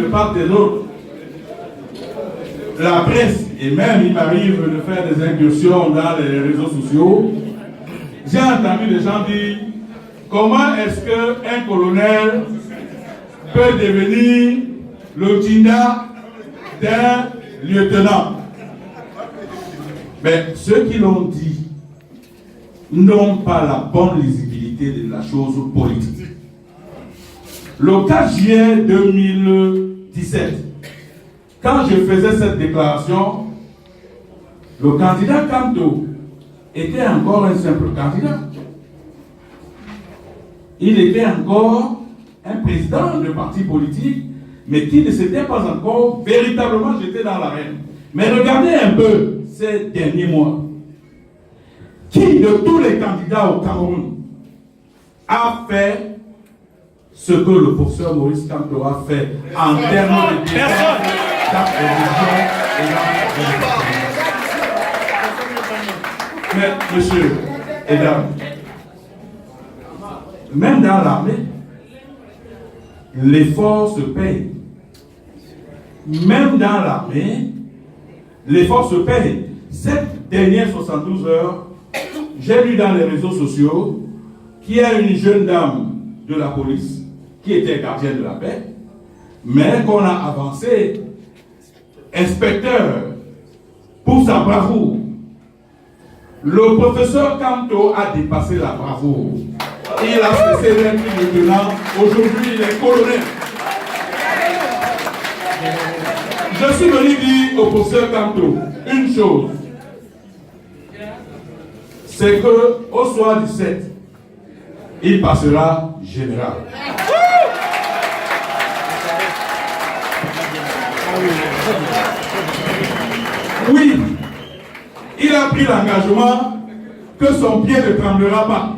part et d'autre, la presse, et même il m'arrive de faire des incursions dans les réseaux sociaux, j'ai entendu des gens dire comment est-ce qu'un colonel peut devenir le tinda d'un lieutenant. Mais ceux qui l'ont dit n'ont pas la bonne lisibilité de la chose politique. Le 4 juillet 2017, quand je faisais cette déclaration, le candidat Kanto était encore un simple candidat. Il était encore un président de parti politique, mais qui ne s'était pas encore véritablement jeté dans l'arène. Mais regardez un peu ces derniers mois. Qui de tous les candidats au Cameroun a fait ce que le professeur Maurice Kamto a fait en termes de débat Mais, monsieur et dames, même dans l'armée, l'effort se paye. Même dans l'armée, l'effort se paye. Cette dernière 72 heures, j'ai lu dans les réseaux sociaux qu'il y a une jeune dame de la police qui était gardienne de la paix, mais qu'on a avancé inspecteur pour sa bravoure. Le professeur Kamto a dépassé la bravoure. Il a cessé d'être lieutenant. Aujourd'hui, il est colonel. Je suis venu dire au professeur Kamto une chose. C'est qu'au soir du 7, il passera général. Oui, il a pris l'engagement que son pied ne tremblera pas.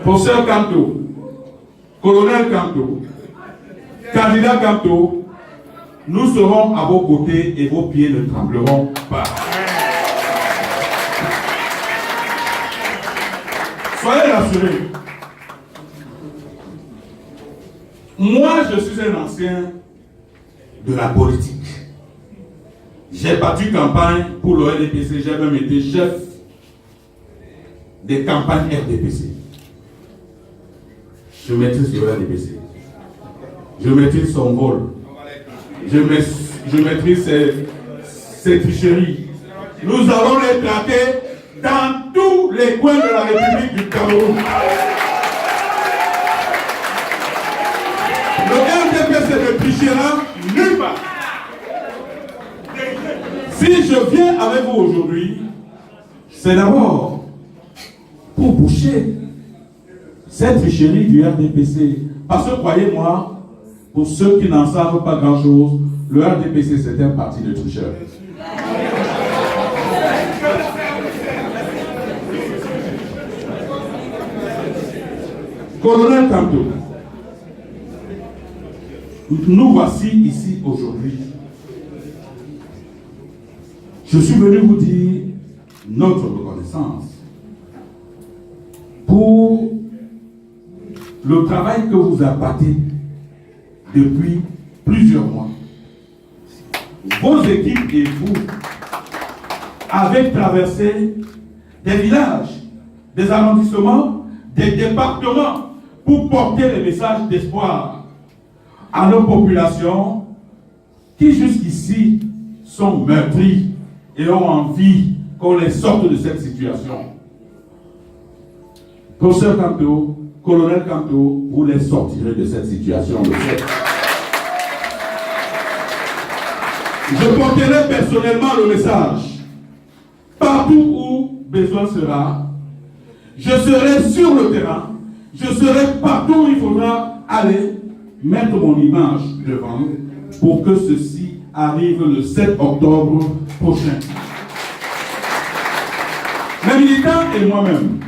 Professeur Kamto, colonel Kamto, candidat Kamto, nous serons à vos côtés et vos pieds ne trembleront pas. Soyez rassurés. Moi, je suis un ancien de la politique. J'ai battu campagne pour le RDPC. J'ai même été chef des campagnes RDPC. Je maîtrise le RDPC. Je maîtrise son vol. Je maîtrise ses tricheries. Nous allons les traquer dans tous les coins de la République du Cameroun. Le RDPC ne trichera nulle part. Si je viens avec vous aujourd'hui, c'est d'abord pour boucher cette tricherie du RDPC. Parce que croyez-moi, pour ceux qui n'en savent pas grand-chose, le RDPC c'est un parti de tricheurs. Colonel Kamto, nous voici ici aujourd'hui. Je suis venu vous dire notre reconnaissance pour le travail que vous abattez depuis plusieurs mois. Vos équipes et vous avez traversé des villages, des arrondissements, des départements pour porter les messages d'espoir à nos populations qui jusqu'ici sont meurtries et ont envie qu'on les sorte de cette situation. Professeur Kamto, colonel Kamto, vous les sortirez de cette situation de fait. Je porterai personnellement le message. Partout où besoin sera, je serai sur le terrain, je serai partout où il faudra aller mettre mon image devant pour que ceci arrive le 7 octobre prochain. Mes militants et moi-même,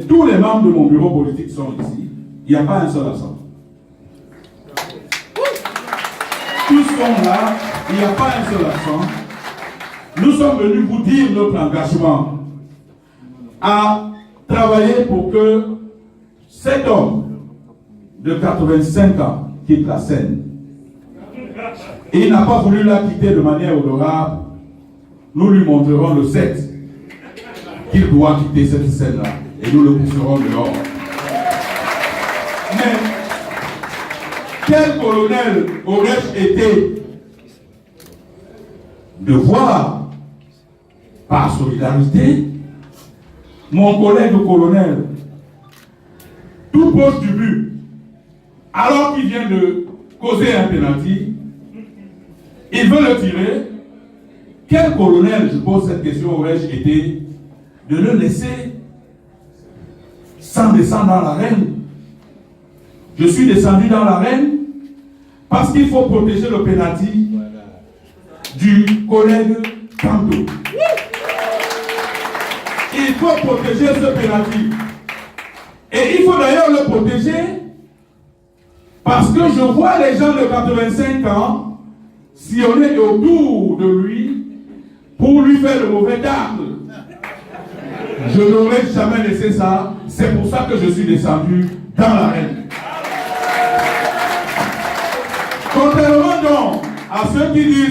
tous les membres de mon bureau politique sont ici. Il n'y a pas un seul absent. Tous sont là, il n'y a pas un seul absent. Nous sommes venus vous dire notre engagement à travailler pour que cet homme de 85 ans quitte la scène. Et il n'a pas voulu la quitter de manière honorable. Nous lui montrerons le 7 qu'il doit quitter cette scène-là. Et nous le pousserons dehors. Mais quel colonel aurais-je été de voir, par solidarité, mon collègue colonel, tout proche du but, alors qu'il vient de causer un pénalty, il veut le tirer. Quel colonel, je pose cette question, aurais-je été de le laisser sans descendre dans l'arène? Je suis descendu dans l'arène parce qu'il faut protéger le pénalty du collègue Kanto. Il faut protéger ce pénalty. Et il faut d'ailleurs le protéger parce que je vois les gens de 85 ans sillonner autour de lui pour lui faire le mauvais garde. Je n'aurais jamais laissé ça. C'est pour ça que je suis descendu dans l'arène. Contrairement donc à ceux qui disent